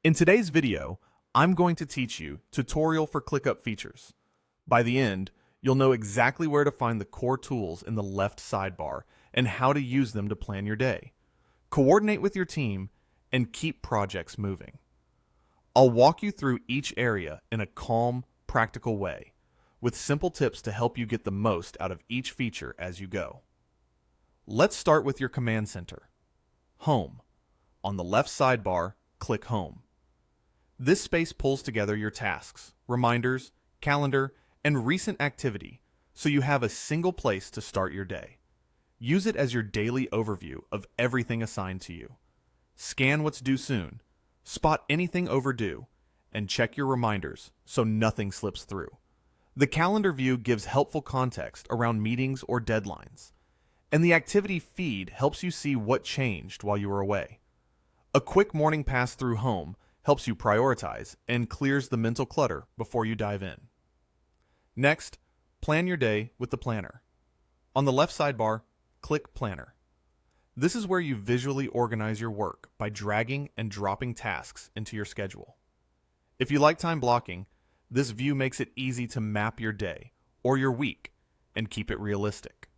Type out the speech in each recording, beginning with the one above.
In today's video, I'm going to teach you tutorial for ClickUp features. By the end, you'll know exactly where to find the core tools in the left sidebar and how to use them to plan your day, coordinate with your team, and keep projects moving. I'll walk you through each area in a calm, practical way, with simple tips to help you get the most out of each feature as you go. Let's start with your command center. Home. On the left sidebar, click Home. This space pulls together your tasks, reminders, calendar, and recent activity so you have a single place to start your day. Use it as your daily overview of everything assigned to you. Scan what's due soon, spot anything overdue, and check your reminders so nothing slips through. The calendar view gives helpful context around meetings or deadlines, and the activity feed helps you see what changed while you were away. A quick morning pass through Home helps you prioritize and clears the mental clutter before you dive in. Next, plan your day with the planner. On the left sidebar, click Planner. This is where you visually organize your work by dragging and dropping tasks into your schedule. If you like time blocking, this view makes it easy to map your day or your week and keep it realistic.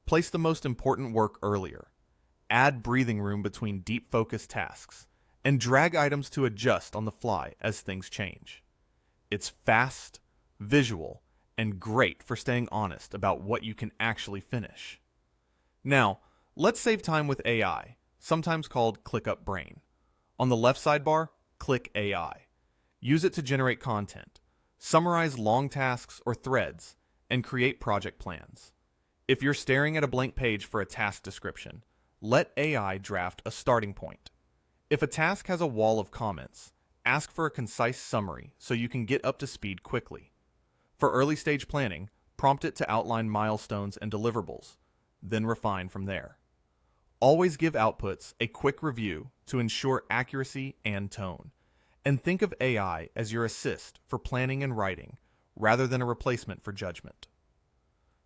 Place the most important work earlier. Add breathing room between deep focus tasks, and drag items to adjust on the fly as things change. It's fast, visual, and great for staying honest about what you can actually finish. Now, let's save time with AI, sometimes called ClickUp Brain. On the left sidebar, click AI. Use it to generate content, summarize long tasks or threads, and create project plans. If you're staring at a blank page for a task description, let AI draft a starting point. If a task has a wall of comments, ask for a concise summary so you can get up to speed quickly. For early stage planning, prompt it to outline milestones and deliverables, then refine from there. Always give outputs a quick review to ensure accuracy and tone, and think of AI as your assist for planning and writing rather than a replacement for judgment.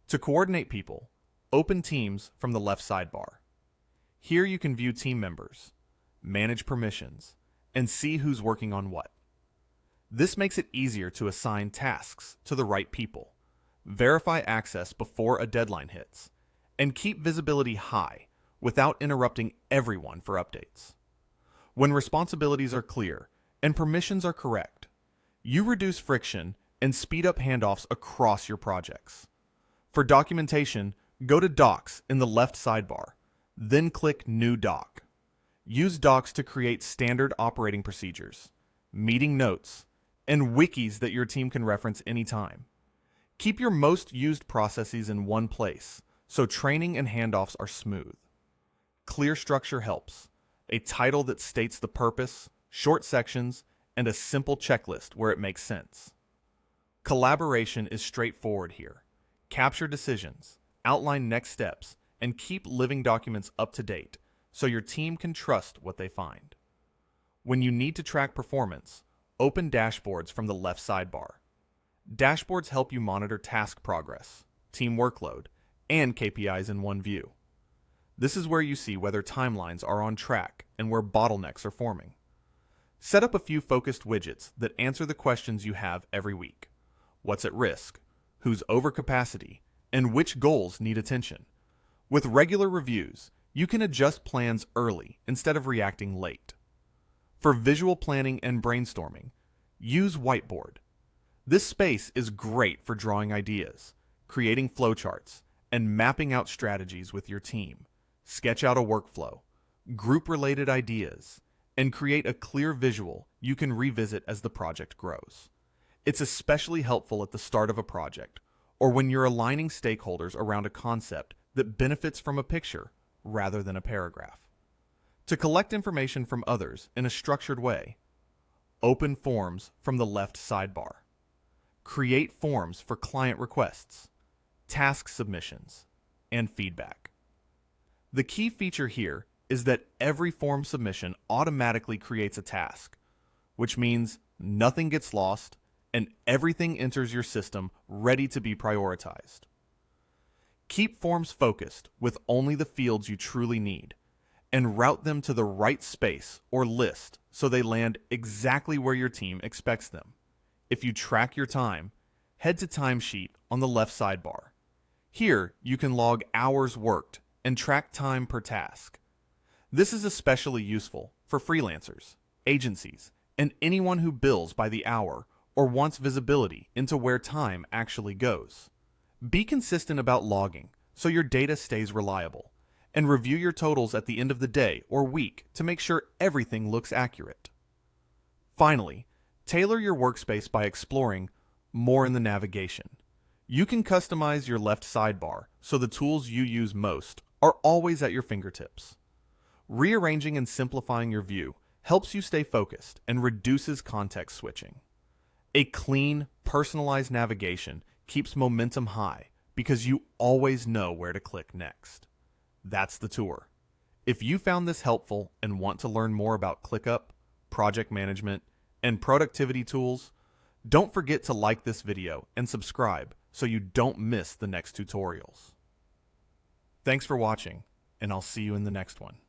To coordinate people, open Teams from the left sidebar. Here you can view team members, manage permissions, and see who's working on what. This makes it easier to assign tasks to the right people, verify access before a deadline hits, and keep visibility high without interrupting everyone for updates. When responsibilities are clear and permissions are correct, you reduce friction and speed up handoffs across your projects. For documentation, go to Docs in the left sidebar, then click New Doc. Use Docs to create standard operating procedures, meeting notes, and wikis that your team can reference anytime. Keep your most used processes in one place so training and handoffs are smooth. Clear structure helps. A title that states the purpose, short sections, and a simple checklist where it makes sense. Collaboration is straightforward here. Capture decisions, outline next steps, and keep living documents up to date so your team can trust what they find. When you need to track performance, open dashboards from the left sidebar. Dashboards help you monitor task progress, team workload, and KPIs in one view. This is where you see whether timelines are on track and where bottlenecks are forming. Set up a few focused widgets that answer the questions you have every week. What's at risk? Who's over capacity? And which goals need attention? With regular reviews, you can adjust plans early instead of reacting late. For visual planning and brainstorming, use Whiteboard. This space is great for drawing ideas, creating flowcharts, and mapping out strategies with your team. Sketch out a workflow, group related ideas, and create a clear visual you can revisit as the project grows. It's especially helpful at the start of a project or when you're aligning stakeholders around a concept that benefits from a picture rather than a paragraph. To collect information from others in a structured way, open forms from the left sidebar. Create forms for client requests, task submissions, and feedback. The key feature here is that every form submission automatically creates a task, which means nothing gets lost and everything enters your system ready to be prioritized. Keep forms focused with only the fields you truly need, and route them to the right space or list so they land exactly where your team expects them. If you track your time, head to Timesheet on the left sidebar. Here, you can log hours worked and track time per task. This is especially useful for freelancers, agencies, and anyone who bills by the hour or wants visibility into where time actually goes. Be consistent about logging so your data stays reliable, and review your totals at the end of the day or week to make sure everything looks accurate. Finally, tailor your workspace by exploring more in the navigation. You can customize your left sidebar so the tools you use most are always at your fingertips. Rearranging and simplifying your view helps you stay focused and reduces context switching. A clean, personalized navigation keeps momentum high because you always know where to click next. That's the tour. If you found this helpful and want to learn more about ClickUp, project management, and productivity tools, don't forget to like this video and subscribe so you don't miss the next tutorials. Thanks for watching, and I'll see you in the next one.